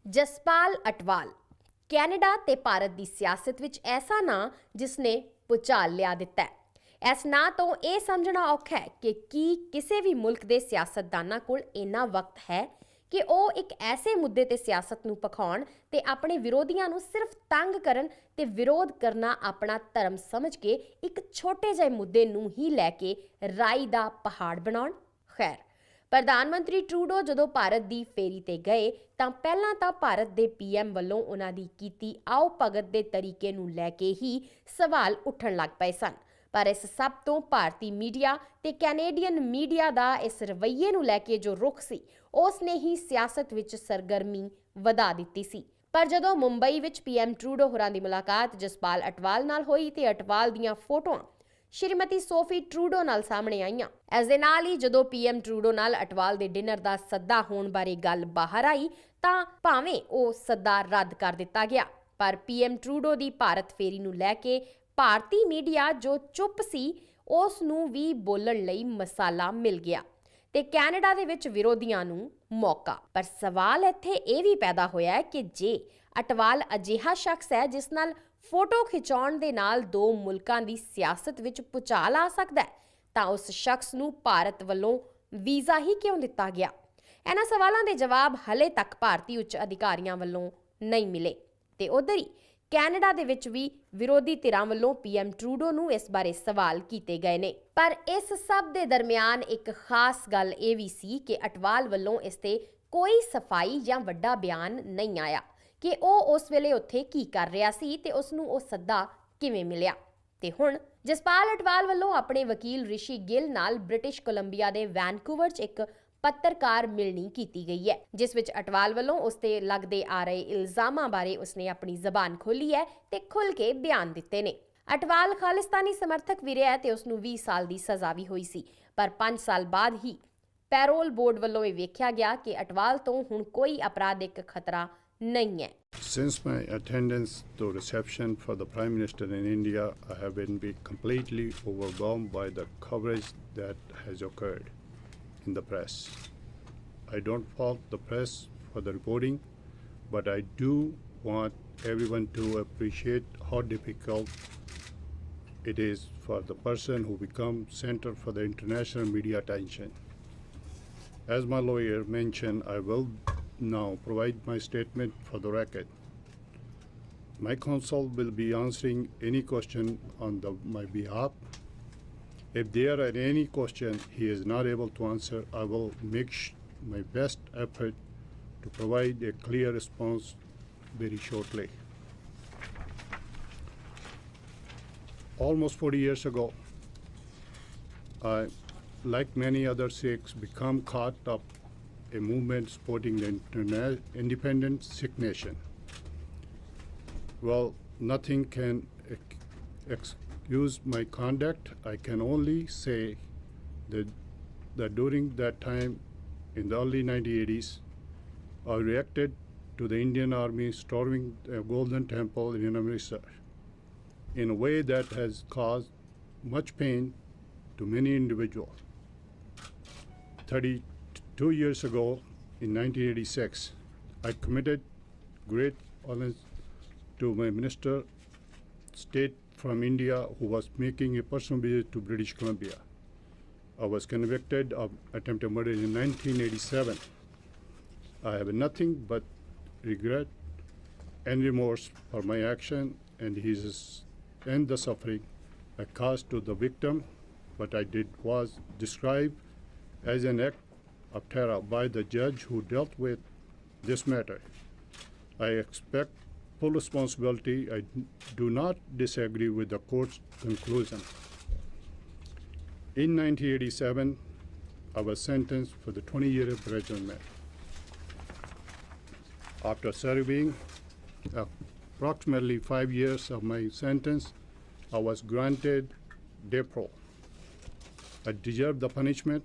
Jaspal Atwal Canada ਤੇ ਭਾਰਤ ਦੀ ਸਿਆਸਤ ਵਿੱਚ ਐਸਾ ਨਾਂ ਜਿਸ ਨੇ ਭੁਚਾਲ ਲਿਆ ਦਿੱਤਾ ਹੈ। ਇਸ ਨਾਂ ਤੋਂ ਇਹ ਸਮਝਣਾ ਔਖਾ ਹੈ ਕਿ ਕੀ ਕਿਸੇ ਵੀ ਮੁਲਕ ਦੇ ਸਿਆਸਤਦਾਨਾਂ ਕੋਲ ਇੰਨਾ ਵਕਤ ਹੈ ਕਿ ਉਹ ਇੱਕ ਐਸੇ ਮੁੱਦੇ ਤੇ ਸਿਆਸਤ ਨੂੰ ਭਖਾਉਣ ਤੇ ਆਪਣੇ ਵਿਰੋਧੀਆਂ ਨੂੰ ਸਿਰਫ ਤੰਗ ਕਰਨ ਤੇ ਵਿਰੋਧ ਕਰਨਾ ਆਪਣਾ ਧਰਮ ਸਮਝ ਕੇ ਇੱਕ ਛੋਟੇ ਜਿਹੇ ਮੁੱਦੇ ਨੂੰ ਹੀ ਲੈ ਕੇ ਰਾਈ ਦਾ ਪਹਾੜ ਬਣਾਉਣ। ਖੈਰ, ਪ੍ਰਧਾਨ ਮੰਤਰੀ ਟਰੂਡੋ ਜਦੋਂ ਭਾਰਤ ਦੀ ਫੇਰੀ ਤੇ ਗਏ ਤਾਂ ਪਹਿਲਾਂ ਤਾਂ ਭਾਰਤ ਦੇ ਪੀਐਮ ਵੱਲੋਂ ਉਹਨਾਂ ਦੀ ਕੀਤੀ ਆਓ ਭਗਤ ਦੇ ਤਰੀਕੇ ਨੂੰ ਲੈ ਕੇ ਹੀ ਸਵਾਲ ਉੱਠਣ ਲੱਗ ਪਏ ਸਨ। ਪਰ ਇਸ ਸਭ ਤੋਂ ਭਾਰਤੀ ਮੀਡੀਆ ਤੇ ਕੈਨੇਡੀਅਨ ਮੀਡੀਆ ਦਾ ਇਸ ਰਵੱਈਏ ਨੂੰ ਲੈ ਕੇ ਜੋ ਰੁਖ ਸੀ, ਉਸ ਨੇ ਹੀ ਸਿਆਸਤ ਵਿੱਚ ਸਰਗਰਮੀ ਵਧਾ ਦਿੱਤੀ ਸੀ। ਪਰ ਜਦੋਂ ਮੁੰਬਈ ਵਿੱਚ ਪੀਐਮ ਟਰੂਡੋ ਹੋਰਾਂ ਦੀ ਮੁਲਾਕਾਤ ਜਸਪਾਲ ਅਟਵਾਲ ਨਾਲ ਹੋਈ ਤੇ ਅਟਵਾਲ ਦੀਆਂ ਫੋਟੋਆਂ ਸ਼੍ਰੀਮਤੀ ਸੋਫੀ ਟਰੂਡੋ ਨਾਲ ਸਾਹਮਣੇ ਆਈਆਂ। ਇਸ ਦੇ ਨਾਲ ਹੀ ਜਦੋਂ ਪੀਐਮ ਟਰੂਡੋ ਨਾਲ ਅਟਵਾਲ ਦੇ ਡਿਨਰ ਦਾ ਸੱਦਾ ਹੋਣ ਬਾਰੇ ਗੱਲ ਬਾਹਰ ਆਈ ਤਾਂ ਭਾਵੇਂ ਉਹ ਸੱਦਾ ਰੱਦ ਕਰ ਦਿੱਤਾ ਗਿਆ, ਪਰ ਪੀਐਮ ਟਰੂਡੋ ਦੀ ਭਾਰਤ ਫੇਰੀ ਨੂੰ ਲੈ ਕੇ ਭਾਰਤੀ ਮੀਡੀਆ ਜੋ ਚੁੱਪ ਸੀ, ਉਸ ਨੂੰ ਵੀ ਬੋਲਣ ਲਈ ਮਸਾਲਾ ਮਿਲ ਗਿਆ ਤੇ ਕੈਨੇਡਾ ਦੇ ਵਿੱਚ ਵਿਰੋਧੀਆਂ ਨੂੰ ਮੌਕਾ। ਪਰ ਸਵਾਲ ਇੱਥੇ ਇਹ ਵੀ ਪੈਦਾ ਹੋਇਆ ਹੈ ਕਿ ਜੇ ਅਟਵਾਲ ਅਜਿਹਾ ਸ਼ਖਸ ਹੈ ਜਿਸ ਨਾਲ ਫੋਟੋ ਖਿਚਾਉਣ ਦੇ ਨਾਲ ਦੋ ਮੁਲਕਾਂ ਦੀ ਸਿਆਸਤ ਵਿੱਚ ਭੁਚਾਲ ਆ ਸਕਦਾ ਹੈ, ਤਾਂ ਉਸ ਸ਼ਖਸ ਨੂੰ ਭਾਰਤ ਵੱਲੋਂ ਵੀਜ਼ਾ ਹੀ ਕਿਉਂ ਦਿੱਤਾ ਗਿਆ? ਇਹਨਾਂ ਸਵਾਲਾਂ ਦੇ ਜਵਾਬ ਹਲੇ ਤੱਕ ਭਾਰਤੀ ਉੱਚ ਅਧਿਕਾਰੀਆਂ ਵੱਲੋਂ ਨਹੀਂ ਮਿਲੇ ਤੇ ਉਧਰ ਹੀ ਕੈਨੇਡਾ ਦੇ ਵਿੱਚ ਵੀ ਵਿਰੋਧੀ ਧਿਰਾਂ ਵੱਲੋਂ ਪੀਐਮ ਟਰੂਡੋ ਨੂੰ ਇਸ ਬਾਰੇ ਸਵਾਲ ਕੀਤੇ ਗਏ ਨੇ। ਪਰ ਇਸ ਸਭ ਦੇ ਦਰਮਿਆਨ ਇੱਕ ਖਾਸ ਗੱਲ ਇਹ ਵੀ ਸੀ ਕਿ ਅਟਵਾਲ ਵੱਲੋਂ ਇਸ ਤੇ ਕੋਈ ਸਫਾਈ ਜਾਂ ਵੱਡਾ ਬਿਆਨ ਨਹੀਂ ਆਇਆ ਕਿ ਉਹ ਉਸ ਵੇਲੇ ਉੱਥੇ ਕੀ ਕਰ ਰਿਹਾ ਸੀ ਤੇ ਉਸ ਨੂੰ ਉਹ ਸੱਦਾ ਕਿਵੇਂ ਮਿਲਿਆ। ਤੇ ਹੁਣ ਜਸਪਾਲ ਅਟਵਾਲ ਵੱਲੋਂ ਆਪਣੇ ਵਕੀਲ ਰਿਸ਼ੀ ਗਿੱਲ ਨਾਲ ਬ੍ਰਿਟਿਸ਼ ਕੋਲੰਬੀਆ ਦੇ ਵੈਨਕੂਵਰ 'ਚ ਇੱਕ ਪੱਤਰਕਾਰ ਮਿਲਣੀ ਕੀਤੀ ਗਈ ਹੈ, ਜਿਸ ਵਿੱਚ ਅਟਵਾਲ ਵੱਲੋਂ ਉਸ ਤੇ ਲੱਗਦੇ ਆ ਰਹੇ ਇਲਜ਼ਾਮਾਂ ਬਾਰੇ ਉਸਨੇ ਆਪਣੀ ਜ਼ਬਾਨ ਖੋਲੀ ਹੈ ਤੇ ਖੁੱਲ੍ਹ ਕੇ ਬਿਆਨ ਦਿੱਤੇ ਨੇ। ਅਟਵਾਲ ਖਾਲਿਸਤਾਨੀ ਸਮਰਥਕ ਵੀ ਰਿਹਾ ਤੇ ਉਸ ਨੂੰ 20 ਸਾਲ ਦੀ ਸਜ਼ਾ ਵੀ ਹੋਈ ਸੀ, ਪਰ 5 ਸਾਲ ਬਾਅਦ ਹੀ ਪੈਰੋਲ ਬੋਰਡ ਵੱਲੋਂ ਇਹ ਵੇਖਿਆ ਗਿਆ ਕਿ ਅਟਵਾਲ ਤੋਂ ਹੁਣ ਕੋਈ ਅਪਰਾਧਿਕ ਖਤਰਾ ਨਹੀਂ ਹੈ। Since my attendance to reception for the Prime Minister in India, I have been completely overwhelmed by the coverage that has occurred in the press. I don't fault the press for the reporting, but I do want everyone to appreciate how difficult it is for the person who becomes center for the international media attention. As my lawyer mentioned, I will now provide my statement for the record. My counsel will be answering any question on my behalf. If there are any question he is not able to answer, I will make my best effort to provide a clear response very shortly. Almost 40 years ago, I, like many other Sikhs, become caught up a movement supporting the independent Sikh nation. Well, nothing can excuse my conduct. I can only say that during that time, in the early 1980s, I reacted to the Indian Army storming the Golden Temple in Amritsar in a way that has caused much pain to many individuals. 32 years ago, in 1986, I committed great offense to my minister state from India who was making a personal visit to British Columbia. I was convicted of attempted murder in 1987. I have nothing but regret and remorse for my action and the suffering I caused to the victim. What I did was described as an act of terror by the judge who dealt with this matter. I expect full responsibility. I do not disagree with the court's conclusion. In 1987, I was sentenced for the 20-year imprisonment. After serving approximately 5 years of my sentence, I was granted day parole. I deserved the punishment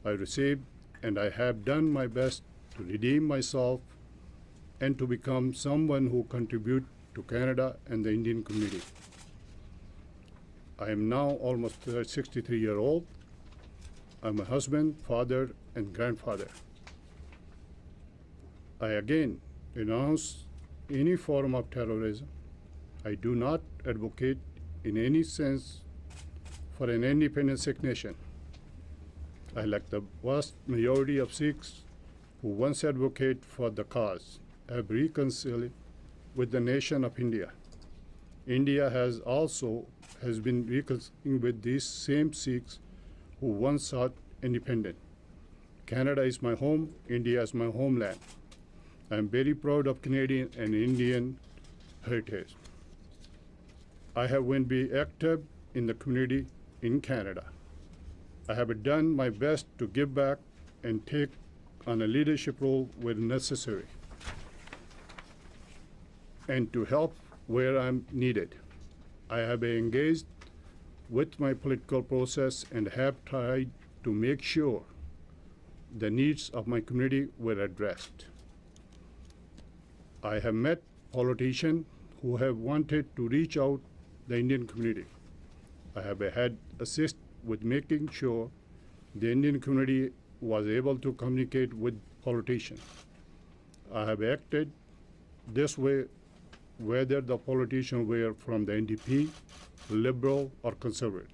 I received, and I have done my best to redeem myself and to become someone who contribute to Canada and the Indian community. I am now almost 63-year-old. I'm a husband, father, and grandfather. I again denounce any form of terrorism. I do not advocate in any sense for an independent Sikh nation. I, like the vast majority of Sikhs who once advocated for the cause, have reconciled with the nation of India. India has been reconciling with these same Sikhs who once sought independence. Canada is my home, India is my homeland. I am very proud of Canadian and Indian heritage. I have been active in the community in Canada. I have done my best to give back and take on a leadership role where necessary, and to help where I'm needed. I have been engaged with my political process and have tried to make sure the needs of my community were addressed. I have met politicians who have wanted to reach out the Indian community. I have had assist with making sure the Indian community was able to communicate with politicians. I have acted this way whether the politicians were from the NDP, Liberal, or Conservative.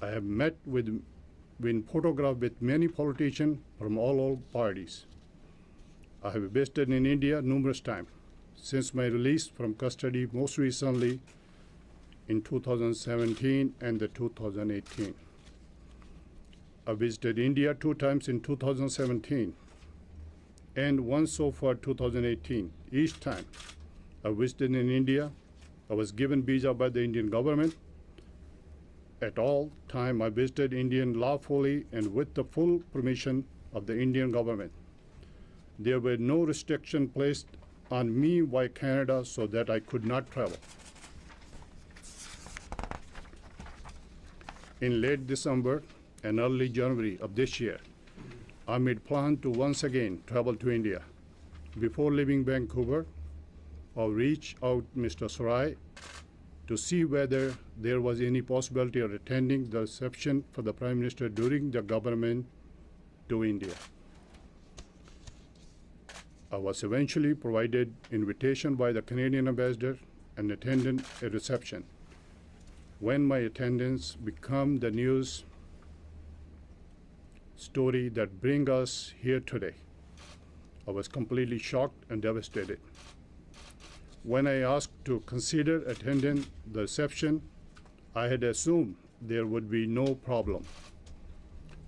I have been photographed with many politicians from all parties. I have visited in India numerous times since my release from custody, most recently in 2017 and 2018. I visited India 2 times in 2017 and once so far 2018. Each time I visited in India, I was given visa by the Indian government. At all time I visited India lawfully and with the full permission of the Indian government. There were no restrictions placed on me by Canada so that I could not travel. In late December and early January of this year, I made plan to once again travel to India. Before leaving Vancouver, I'll reach out Mr. Sarai to see whether there was any possibility of attending the reception for the Prime Minister during the government to India. I was eventually provided invitation by the Canadian ambassador and attended a reception. When my attendance became the news story that bring us here today, I was completely shocked and devastated. When I asked to consider attending the reception, I had assumed there would be no problem.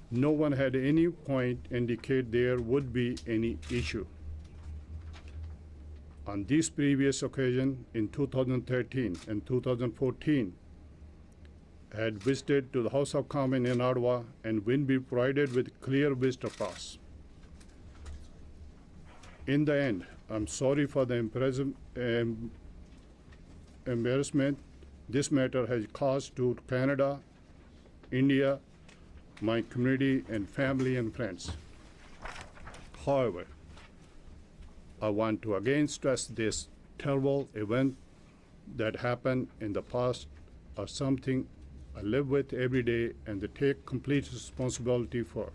No one had any point indicate there would be any issue. On this previous occasion in 2013 and 2014, I had visited to the House of Commons in Atwal and will be provided with clear visitor pass. In the end, I'm sorry for the embarrassment this matter has caused to Canada, India, my community and family and friends. However, I want to again stress this terrible event that happened in the past are something I live with every day and they take complete responsibility for.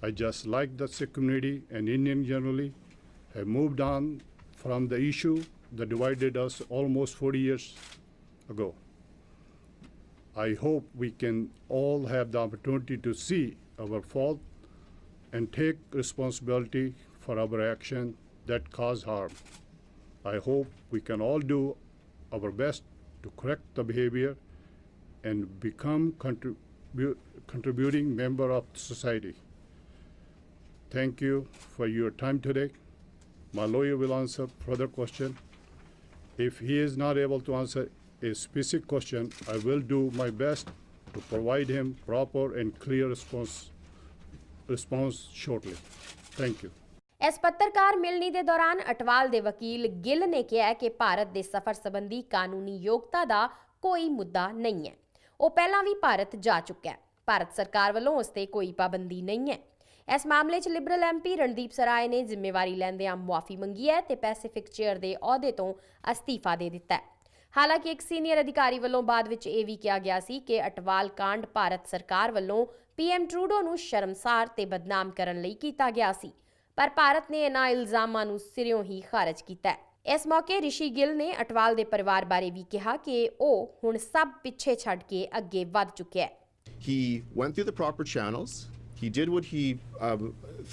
I just like the Sikh community and Indian generally have moved on from the issue that divided us almost 40 years ago. I hope we can all have the opportunity to see our fault and take responsibility for our action that cause harm. I hope we can all do our best to correct the behavior and become contributing member of society. Thank you for your time today. My lawyer will answer further question. If he is not able to answer a specific question, I will do my best to provide him proper and clear response shortly. Thank you. ਇਸ ਪੱਤਰਕਾਰ ਮਿਲਣੀ ਦੇ ਦੌਰਾਨ ਅਟਵਾਲ ਦੇ ਵਕੀਲ ਗਿੱਲ ਨੇ ਕਿਹਾ ਕਿ ਭਾਰਤ ਦੇ ਸਫ਼ਰ ਸੰਬੰਧੀ ਕਾਨੂੰਨੀ ਯੋਗਤਾ ਦਾ ਕੋਈ ਮੁੱਦਾ ਨਹੀਂ ਹੈ। ਉਹ ਪਹਿਲਾਂ ਵੀ ਭਾਰਤ ਜਾ ਚੁੱਕਾ ਹੈ। ਭਾਰਤ ਸਰਕਾਰ ਵੱਲੋਂ ਉਸ ਤੇ ਕੋਈ ਪਾਬੰਦੀ ਨਹੀਂ ਹੈ। ਇਸ ਮਾਮਲੇ 'ਚ ਲਿਬਰਲ MP ਰਣਦੀਪ ਸਰਾਏ ਨੇ ਜ਼ਿੰਮੇਵਾਰੀ ਲੈਂਦਿਆਂ ਮੁਆਫੀ ਮੰਗੀ ਹੈ ਤੇ ਪੈਸੀਫਿਕ ਚੇਅਰ ਦੇ ਅਹੁਦੇ ਤੋਂ ਅਸਤੀਫਾ ਦੇ ਦਿੱਤਾ ਹੈ। ਹਾਲਾਂਕਿ ਇੱਕ ਸੀਨੀਅਰ ਅਧਿਕਾਰੀ ਵੱਲੋਂ ਬਾਅਦ ਵਿੱਚ ਇਹ ਵੀ ਕਿਹਾ ਗਿਆ ਸੀ ਕਿ ਅਟਵਾਲ ਕਾਂਡ ਭਾਰਤ ਸਰਕਾਰ ਵੱਲੋਂ PM ਟਰੂਡੋ ਨੂੰ ਸ਼ਰਮਸਾਰ ਤੇ ਬਦਨਾਮ ਕਰਨ ਲਈ ਕੀਤਾ ਗਿਆ ਸੀ। ਪਰ ਭਾਰਤ ਨੇ ਇਹਨਾਂ ਇਲਜ਼ਾਮਾਂ ਨੂੰ ਸਿਰਿਓਂ ਹੀ ਖਾਰਜ ਕੀਤਾ ਹੈ। ਇਸ ਮੌਕੇ ਰਿਸ਼ੀ ਗਿੱਲ ਨੇ ਅਟਵਾਲ ਦੇ ਪਰਿਵਾਰ ਬਾਰੇ ਵੀ ਕਿਹਾ ਕਿ ਉਹ ਹੁਣ ਸਭ ਪਿੱਛੇ ਛੱਡ ਕੇ ਅੱਗੇ ਵੱਧ ਚੁੱਕਿਆ ਹੈ। He went through the proper channels. He did what he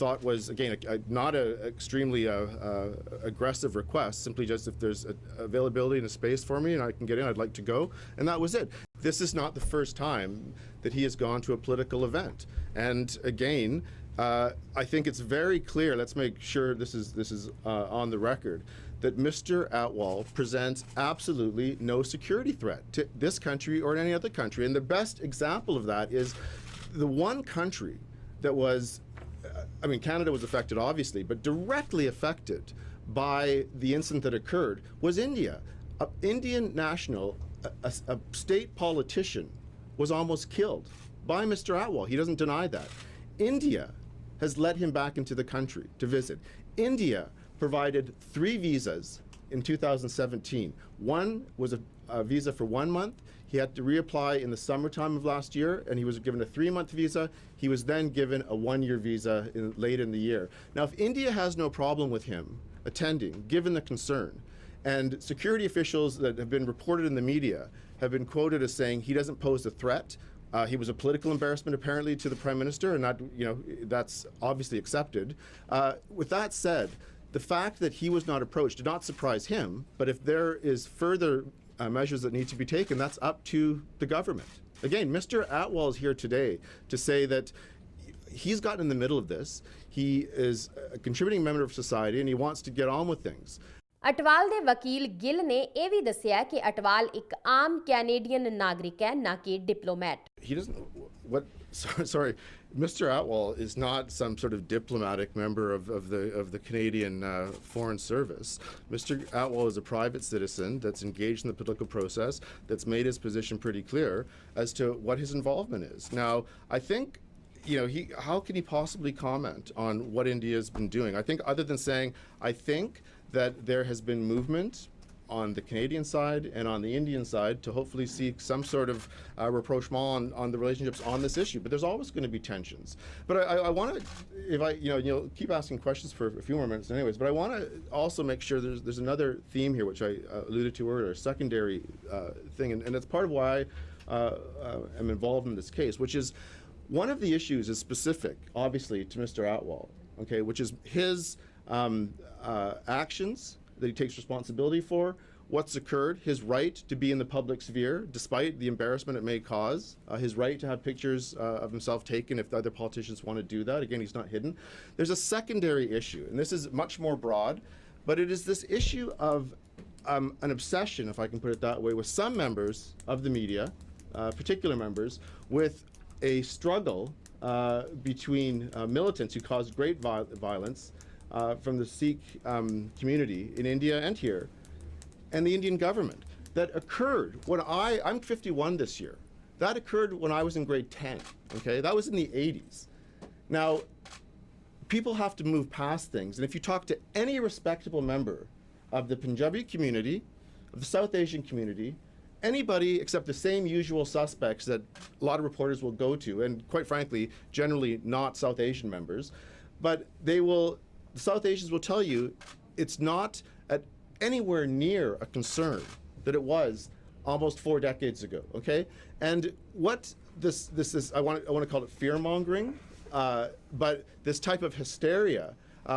thought was, again, not an extremely aggressive request, simply just if there's availability and a space for me and I can get in, I'd like to go. And that was it. This is not the first time that he has gone to a political event. And again, I think it's very clear, let's make sure this is on the record, that Mr. Atwal presents absolutely no security threat to this country or any other country. And the best example of that is the one country that was, I mean, Canada was affected obviously, but directly affected by the incident that occurred was India. An Indian national, a state politician, was almost killed by Mr. Atwal. He doesn't deny that. India has let him back into the country to visit. India provided 3 visas in 2017. One was a visa for 1 month. He had to reapply in the summertime of last year, and he was given a 3-month visa. He was then given a 1-year visa late in the year. Now, if India has no problem with him attending, given the concern, and security officials that have been reported in the media have been quoted as saying he doesn't pose a threat, he was a political embarrassment apparently to the Prime Minister, and that, that's obviously accepted. With that said, the fact that he was not approached did not surprise him, but if there is further measures that need to be taken, that's up to the government. Again, Mr. Atwal is here today to say that he's gotten in the middle of this. He is a contributing member of society and he wants to get on with things. Atwal ਦੇ ਵਕੀਲ ਗਿੱਲ ਨੇ ਇਹ ਵੀ ਦੱਸਿਆ ਕਿ ਅਟਵਾਲ ਇੱਕ ਆਮ Canadian ਨਾਗਰਿਕ ਹੈ, ਨਾ ਕਿ diplomat. He doesn't, what, sorry, Mr. Atwal is not some sort of diplomatic member of the Canadian Foreign Service. Mr. Atwal is a private citizen that's engaged in the political process, that's made his position pretty clear as to what his involvement is. Now, I think, how can he possibly comment on what India has been doing? I think other than saying, I think that there has been movement on the Canadian side and on the Indian side to hopefully seek some sort of rapprochement on the relationships on this issue. But there's always going to be tensions. But I want to, if I, you'll keep asking questions for a few more minutes anyways, but I want to also make sure there's another theme here, which I alluded to earlier, a secondary thing, and it's part of why I am involved in this case, which is one of the issues is specific, obviously, to Mr. Atwal, okay, which is his actions that he takes responsibility for, what's occurred, his right to be in the public sphere, despite the embarrassment it may cause, his right to have pictures of himself taken if the other politicians want to do that. Again, he's not hidden. There's a secondary issue, and this is much more broad, but it is this issue of an obsession, if I can put it that way, with some members of the media, particular members, with a struggle between militants who caused great violence from the Sikh community in India and here, and the Indian government, that occurred when I'm 51 this year. That occurred when I was in grade 10, okay? That was in the 80s. Now, people have to move past things, and if you talk to any respectable member of the Punjabi community, of the South Asian community, anybody except the same usual suspects that a lot of reporters will go to, and quite frankly, generally not South Asian members, but the South Asians will tell you it's not at anywhere near a concern that it was almost 4 decades ago, okay? And what this is, I want to call it fear-mongering, but this type of hysteria,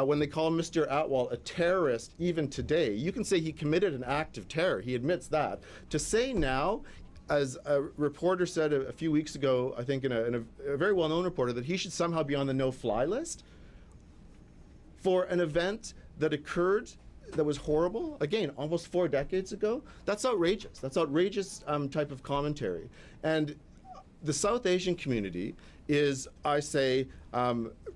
when they call Mr. Atwal a terrorist even today, you can say he committed an act of terror, he admits that. To say now, as a reporter said a few weeks ago, I think in a very well-known reporter, that he should somehow be on the no-fly list, for an event that occurred that was horrible, again, almost 4 decades ago, that's outrageous. That's outrageous type of commentary. And the South Asian community is, I say,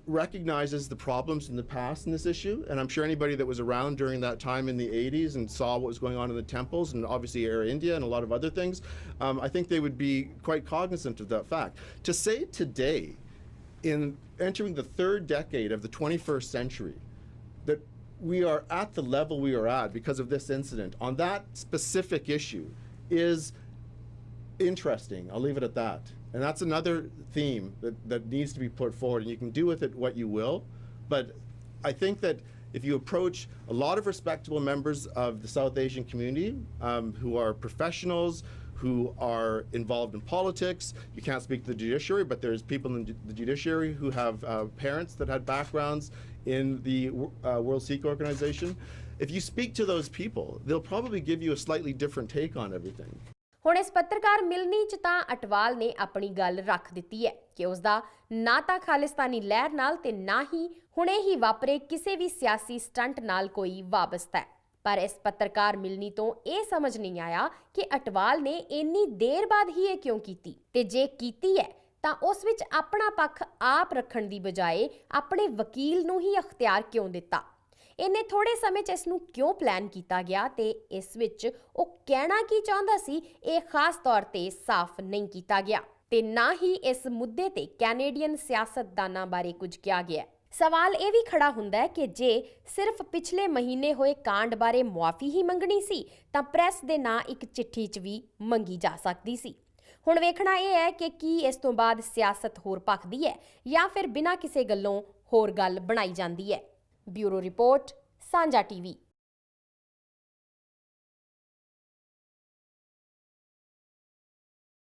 recognizes the problems in the past in this issue, and I'm sure anybody that was around during that time in the 80s and saw what was going on in the temples, and obviously Air India and a lot of other things, I think they would be quite cognizant of that fact. To say today, in entering the 3rd decade of the 21st century, that we are at the level we are at because of this incident on that specific issue is interesting. I'll leave it at that. And that's another theme that needs to be put forward, and you can do with it what you will, but I think that if you approach a lot of respectable members of the South Asian community who are professionals, who are involved in politics, you can't speak to the judiciary, but there's people in the judiciary who have parents that had backgrounds in the World Sikh Organization. If you speak to those people, they'll probably give you a slightly different take on everything. ਹੁਣ ਇਸ ਪੱਤਰਕਾਰ ਮਿਲਣੀ 'ਚ ਤਾਂ ਅਟਵਾਲ ਨੇ ਆਪਣੀ ਗੱਲ ਰੱਖ ਦਿੱਤੀ ਹੈ ਕਿ ਉਸ ਦਾ ਨਾ ਤਾਂ ਖਾਲਿਸਤਾਨੀ ਲਹਿਰ ਨਾਲ ਤੇ ਨਾ ਹੀ ਹੁਣੇ ਹੀ ਵਾਪਰੇ ਕਿਸੇ ਵੀ ਸਿਆਸੀ ਸਟੰਟ ਨਾਲ ਕੋਈ ਵਾਬਸਤਾ ਹੈ। ਪਰ ਇਸ ਪੱਤਰਕਾਰ ਮਿਲਣੀ ਤੋਂ ਇਹ ਸਮਝ ਨਹੀਂ ਆਇਆ ਕਿ ਅਟਵਾਲ ਨੇ ਇੰਨੀ ਦੇਰ ਬਾਅਦ ਹੀ ਇਹ ਕਿਉਂ ਕੀਤੀ ਤੇ ਜੇ ਕੀਤੀ ਹੈ ਤਾਂ ਉਸ ਵਿੱਚ ਆਪਣਾ ਪੱਖ ਆਪ ਰੱਖਣ ਦੀ ਬਜਾਏ ਆਪਣੇ ਵਕੀਲ ਨੂੰ ਹੀ ਅਖਤਿਆਰ ਕਿਉਂ ਦਿੱਤਾ। ਇੰਨੇ ਥੋੜੇ ਸਮੇਂ 'ਚ ਇਸ ਨੂੰ ਕਿਉਂ ਪਲਾਨ ਕੀਤਾ ਗਿਆ ਤੇ ਇਸ ਵਿੱਚ ਉਹ ਕਹਿਣਾ ਕੀ ਚਾਹੁੰਦਾ ਸੀ, ਇਹ ਖਾਸ ਤੌਰ ਤੇ ਸਾਫ਼ ਨਹੀਂ ਕੀਤਾ ਗਿਆ ਤੇ ਨਾ ਹੀ ਇਸ ਮੁੱਦੇ ਤੇ ਕੈਨੇਡੀਅਨ ਸਿਆਸਤਦਾਨਾਂ ਬਾਰੇ ਕੁਝ ਕਿਹਾ ਗਿਆ। ਸਵਾਲ ਇਹ ਵੀ ਖੜਾ ਹੁੰਦਾ ਹੈ ਕਿ ਜੇ ਸਿਰਫ ਪਿਛਲੇ ਮਹੀਨੇ ਹੋਏ ਕਾਂਡ ਬਾਰੇ ਮੁਆਫੀ ਹੀ ਮੰਗਣੀ ਸੀ ਤਾਂ ਪ੍ਰੈਸ ਦੇ ਨਾਂ ਇੱਕ ਚਿੱਠੀ 'ਚ ਵੀ ਮੰਗੀ ਜਾ ਸਕਦੀ ਸੀ। ਹੁਣ ਵੇਖਣਾ ਇਹ ਹੈ ਕਿ ਕੀ ਇਸ ਤੋਂ ਬਾਅਦ ਸਿਆਸਤ ਹੋਰ ਭਖਦੀ ਹੈ ਜਾਂ ਫਿਰ ਬਿਨਾਂ ਕਿਸੇ ਗੱਲੋਂ ਹੋਰ ਗੱਲ ਬਣਾਈ ਜਾਂਦੀ ਹੈ। ब्यूरो रिपोर्ट, साझा टीवी।